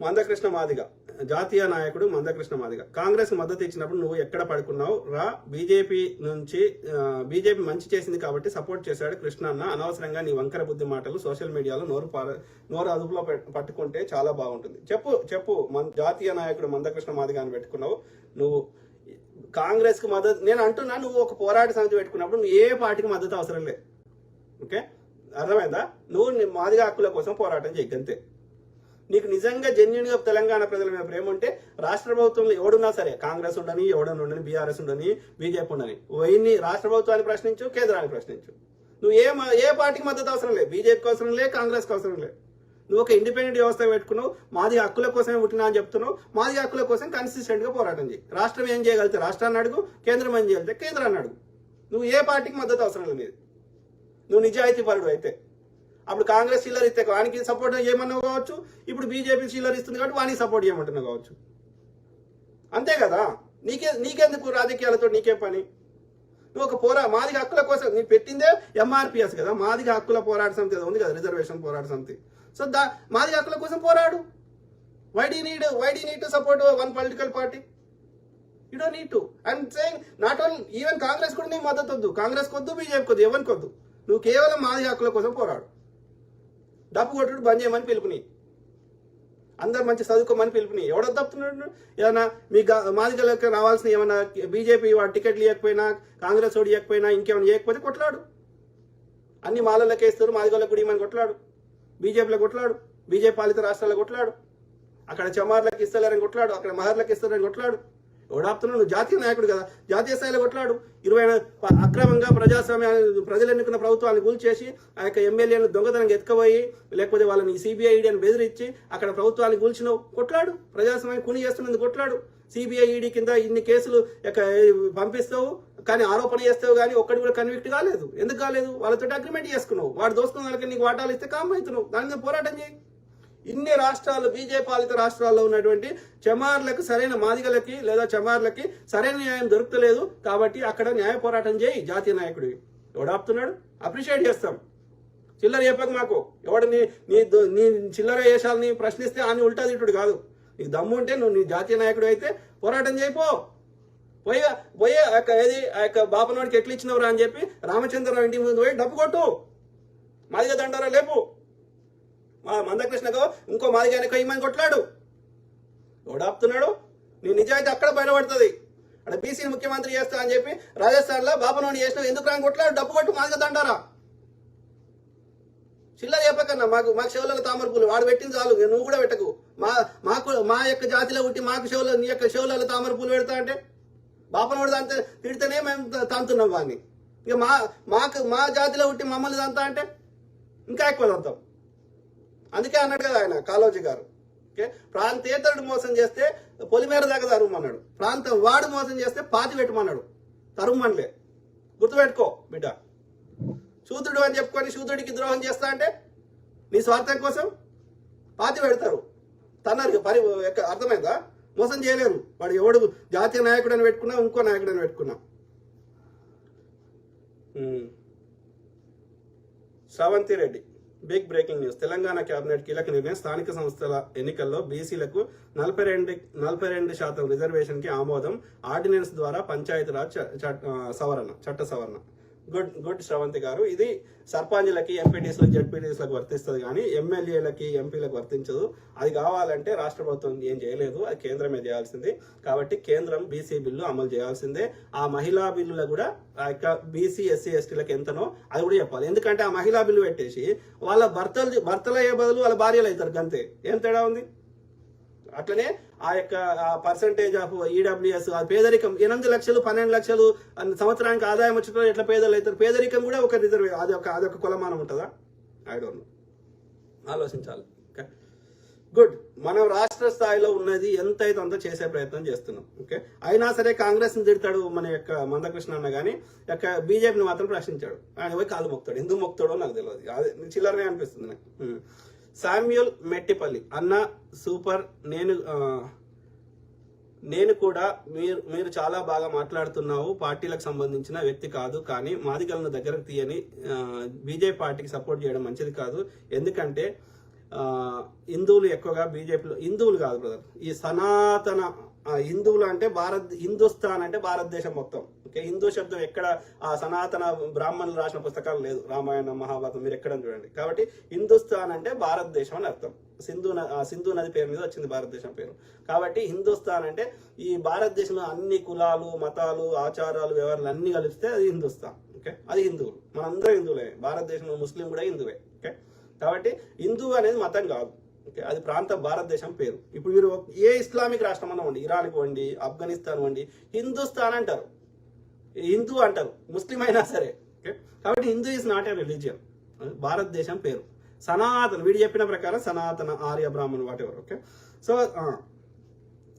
మందకృష్ణ మాదిగ, జాతీయ నాయకుడు మందకృష్ణ మాదిగ. కాంగ్రెస్ మద్దతు ఇచ్చినప్పుడు నువ్వు ఎక్కడ పడుకున్నావు రా? బీజేపీ మంచి చేసింది కాబట్టి సపోర్ట్ చేశాడు కృష్ణ అన్న. అనవసరంగా నీ వంకర బుద్ధి మాటలు సోషల్ మీడియాలో నోరు అదుపులో పట్టుకుంటే చాలా బాగుంటుంది. చెప్పు జాతీయ నాయకుడు మందకృష్ణ మాదిగ అని పెట్టుకున్నావు నువ్వు. కాంగ్రెస్ కు మద్దతు నేను అంటున్నా, నువ్వు ఒక పోరాట సమితి పెట్టుకున్నప్పుడు నువ్వు ఏ పార్టీకి మద్దతు అవసరం లేదు. ఓకే, అర్థమైందా? నువ్వు మాదిగ హక్కుల కోసం పోరాటం చేయగంతే. నీకు నిజంగా జెన్యున్ గా తెలంగాణ ప్రజల మీద ప్రేమ ఉంటే రాష్ట్ర ప్రభుత్వంలో ఎవడున్నా సరే, కాంగ్రెస్ ఉండని, ఎవడని ఉండని, బీఆర్ఎస్ ఉండని, బీజేపీ ఉండని, పోయి రాష్ట్ర ప్రభుత్వాన్ని ప్రశ్నించు, కేంద్రాన్ని ప్రశ్నించు. నువ్వు ఏ పార్టీకి మద్దతు అవసరం లేదు, బీజేపీకి అవసరం లేదు, కాంగ్రెస్కి అవసరం లేదు. నువ్వు ఒక ఇండిపెండెంట్ వ్యవస్థ పెట్టుకున్నావు, మాది హక్కుల కోసమే పుట్టినా అని చెప్తున్నావు. మాది హక్కుల కోసం కన్సిస్టెంట్ గా పోరాటం చేయి. రాష్ట్రం ఏం చేయగలిగితే రాష్ట్రాన్ని అడుగు, కేంద్రం ఏం చేయగలిగితే కేంద్రాన్ని అడుగు. నువ్వు ఏ పార్టీకి మద్దతు అవసరం లేదు. నువ్వు నిజాయితీ పరుడు అయితే అప్పుడు కాంగ్రెస్ చిల్లర్ ఇస్తే వానికి సపోర్ట్ చేయమన్నావు కావచ్చు, ఇప్పుడు బీజేపీ చిల్లర్ ఇస్తుంది కాబట్టి వానికి సపోర్ట్ చేయమంటున్నావు కావచ్చు. అంతే కదా? నీకెందుకు రాజకీయాలతో నీకే పని? నువ్వు ఒక మాదిగ హక్కుల కోసం నీ పెట్టిందే ఎంఆర్పిఎస్ కదా, మాదిగ హక్కుల పోరాట సమితి ఉంది కదా, రిజర్వేషన్ పోరాట సమితి. సో మాదిగ హక్కుల కోసం పోరాడు. Why do need to support one political party? You don't need to. And saying not only even Congress కూడా నీకు మద్దతు వద్దు, కాంగ్రెస్ కొద్దు, బీజేపీ కొద్దు, ఎవరికి వద్దు. నువ్వు కేవలం మాదిగ హక్కుల కోసం పోరాడు. డప్పు కొట్టుడు బంద్ చేయమని పిలుపుని, అందరు మంచి చదువుకోమని పిలుపుని. ఎవడో తప్పుతున్నాడు? ఏమన్నా మీ మాదిగలకు రావాల్సిన ఏమన్నా బీజేపీ వాడు టికెట్లు ఇవ్వకపోయినా, కాంగ్రెస్ ఓడి ఇవ్వకపోయినా, ఇంకేమైనా ఇవ్వకపోతే కొట్లాడు. అన్ని మాలలకు వేస్తారు, మాదిగలకు కూడా ఇవ్వమని కొట్లాడు, బీజేపీలో కొట్లాడు, బీజేపీ పాలిత రాష్ట్రాల్లో కొట్లాడు, అక్కడ చమార్లకు ఇస్తలేరని కొట్లాడు, అక్కడ మహర్లకు ఇస్తారని కొట్లాడు. ఎవడాపుతున్నాడు? నువ్వు జాతీయ నాయకుడు కదా, జాతీయ స్థాయిలో కొట్లాడు. అక్రమంగా ప్రజలు ఎన్నుకున్న ప్రభుత్వాన్ని కూల్చేసి ఆ యొక్క ఎమ్మెల్యేలను దొంగతనం ఎత్తుకుపోయి, లేకపోతే వాళ్ళని సిబిఐ ఈడీ అని బెదిరించి అక్కడ ప్రభుత్వాన్ని కూల్చినావు, కొట్లాడు. ప్రజాస్వామ్యం కుని చేస్తున్నందుకు కొట్లాడు. సిబిఐ ఈడీ కింద ఇన్ని కేసులు పంపిస్తావు, కానీ ఆరోపణ చేస్తావు, కానీ ఒక్కటి కూడా కన్విక్ట్ కాలేదు. ఎందుకు కాలేదు? వాళ్ళతో అగ్రిమెంట్ చేసుకున్నావు. వాడు దోసుకున్న వాళ్ళకి నీకు వాటాలు ఇస్తే కామ్ అవుతున్నావు. దాని మీద పోరాటం చేయి. ఇన్ని రాష్ట్రాలు, బీజేపీ పాలిత రాష్ట్రాల్లో ఉన్నటువంటి చమార్లకు, సరైన మాదిగలకి లేదా చమార్లకి సరైన న్యాయం దొరుకుతలేదు కాబట్టి అక్కడ న్యాయ పోరాటం చేయి. జాతీయ నాయకుడివి. ఎవడాపుతున్నాడు? అప్రిషియేట్ చేస్తాం. చిల్లర చెప్పక మాకు. ఎవడు నీ చిల్లర వేషాలని ప్రశ్నిస్తే అని ఉల్టా తిట్టుడు కాదు. నీకు దమ్ము ఉంటే నువ్వు నీ జాతీయ నాయకుడు అయితే పోరాటం చేయిపో. పోయే ఆ యొక్క బాపనోడికి ఎట్లు ఇచ్చినవరా అని చెప్పి రామచంద్రరావు ఇంటి ముందు పోయి డప్పు కొట్టు, మాదిగ దండారా లేపు. మందకృష్ణకు ఇంకో మాదిగానే ఇమ్మని కొట్లాడు. ఎవడాపుతున్నాడు? నీ నిజాయితీ అక్కడ బయటపడుతుంది. అక్కడ బీసీని ముఖ్యమంత్రి చేస్తా అని చెప్పి రాజస్థాన్లో బాపనోని చేసినావు, ఎందుకు రాని కొట్లాడు? డప్పు కొట్టు, మాదిగ దండారా. చిల్లర చెప్పకన్నా మాకు చెవులలో తామర పూలు వాడు పెట్టింది చాలు, నువ్వు కూడా పెట్టకు. మా యొక్క జాతిలో పుట్టి మాకు నీ యొక్క చెవులలో తామర పూలు పెడతా అంటే బాపనోడు దాంతో తిడితేనే మేము తంతున్నాం వాడిని. ఇక మా జాతిలో పుట్టి మమ్మల్ని తంతా అంటే ఇంకా ఎక్కువ తంతాం. అందుకే అన్నాడు కదా ఆయన కాళోజీ గారు, ఓకే, ప్రాంతేతరుడు మోసం చేస్తే పొలిమేర దాకా తరుమన్నాడు, ప్రాంతం వాడు మోసం చేస్తే పాతి పెట్టమన్నాడు, తరుమనలే. గుర్తుపెట్టుకో బిడ్డ. శూద్రుడు అని చెప్పుకొని శూద్రుడికి ద్రోహం చేస్తా అంటే నీ స్వార్థం కోసం పాతి పెడతారు. తన్నారు అర్థమైందా? మోసం చేయలేరు. వాడు ఎవడు జాతీయ నాయకుడు అని పెట్టుకున్నా, ఇంకో నాయకుడు అని పెట్టుకున్నా. Sravanthi Reddy, big breaking news. Telangana cabinet కీలక నిర్ణయం. స్థానిక సంస్థల ఎన్నికల్లో బీసీలకు 42% రిజర్వేషన్ కి ఆమోదం. ఆర్డినెన్స్ ద్వారా పంచాయతీరాజ్ చట్ట సవరణ. గుడ్ శ్రవంతి గారు. ఇది సర్పంచ్లకి, ఎంపీటీస్లకు, జడ్పీటీస్లకు వర్తిస్తుంది కానీ ఎమ్మెల్యేలకి, ఎంపీలకు వర్తించదు. అది కావాలంటే రాష్ట్ర ప్రభుత్వం ఏం చేయలేదు, అది కేంద్రమే చేయాల్సింది. కాబట్టి కేంద్రం బీసీ బిల్లు అమలు చేయాల్సిందే. ఆ మహిళా బిల్లులో కూడా ఆ యొక్క బీసీ, ఎస్సీ, ఎస్టీలకు ఎంతనో అది కూడా చెప్పాలి. ఎందుకంటే ఆ మహిళా బిల్లు పెట్టేసి వాళ్ళ భర్తలు అయ్యే బదులు వాళ్ళ భార్యలు అవుతారు, అంతే. ఏం తేడా ఉంది? అట్లనే ఆ యొక్క పర్సంటేజ్ ఆఫ్ ఈడబ్ల్యూఎస్, పేదరికం 8 లక్షలు 12 లక్షలు సంవత్సరానికి ఆదాయం వచ్చిన ఎట్లా పేదలు అవుతారు? పేదరికం కూడా ఒక రిజర్వ్, అదొక కులమానం ఉంటుందా? I don't know. ఆలోచించాలి. గుడ్. మనం రాష్ట్ర స్థాయిలో ఉన్నది ఎంతైతే అంత చేసే ప్రయత్నం చేస్తున్నాం. ఓకే, అయినా సరే కాంగ్రెస్ ని తిడతాడు మన యొక్క మందకృష్ణ అన్న, కానీ యొక్క బీజేపీని మాత్రం ప్రశ్నించాడు. ఆయన పోయి కాలు మొక్తాడు. ఎందుకు మొక్తాడో నాకు తెలియదు, అదే చిల్లరనే అనిపిస్తుంది నాకు. శామ్యూల్ మెట్టిపల్లి అన్న సూపర్. నేను కూడా మీరు చాలా బాగా మాట్లాడుతున్నావు. పార్టీలకు సంబంధించిన వ్యక్తి కాదు, కానీ మాదిగలను దగ్గరకు తీయని బీజేపీ పార్టీకి సపోర్ట్ చేయడం మంచిది కాదు. ఎందుకంటే హిందువులు ఎక్కువగా బీజేపీలో, హిందువులు కాదు బ్రదర్, ఈ సనాతన హిందువులు అంటే హిందుస్థాన్ అంటే భారతదేశం మొత్తం. ఓకే, హిందూ శబ్దం ఎక్కడ ఆ సనాతన బ్రాహ్మణులు రాసిన పుస్తకాలు లేదు, రామాయణం మహాభారతం మీరు ఎక్కడ చూడండి. కాబట్టి హిందుస్థాన్ అంటే భారతదేశం అని అర్థం. సింధు నది పేరు మీద వచ్చింది భారతదేశం పేరు. కాబట్టి హిందుస్థాన్ అంటే ఈ భారతదేశంలో అన్ని కులాలు, మతాలు, ఆచారాలు, వ్యవహారాలు అన్ని కలిపితే అది హిందుస్థాన్. ఓకే, అది హిందువులు, మనందరం హిందువులే. భారతదేశంలో ముస్లిం కూడా హిందువే. ఓకే, కాబట్టి హిందూ అనేది మతం కాదు. ఓకే, అది ప్రాంతం, భారతదేశం పేరు. ఇప్పుడు మీరు ఏ ఇస్లామిక్ రాష్ట్రం అన్నా వండి, ఇరాన్ వండి, ఆఫ్ఘనిస్తాన్ వండి, హిందుస్థాన్ అంటారు, హిందూ అంటారు, ముస్లిం అయినా సరే. ఓకే, కాబట్టి Hindu is not a religion, భారతదేశం పేరు. సనాతన, వీడు చెప్పిన ప్రకారం Sanatana, Arya, Brahman, whatever. Okay, so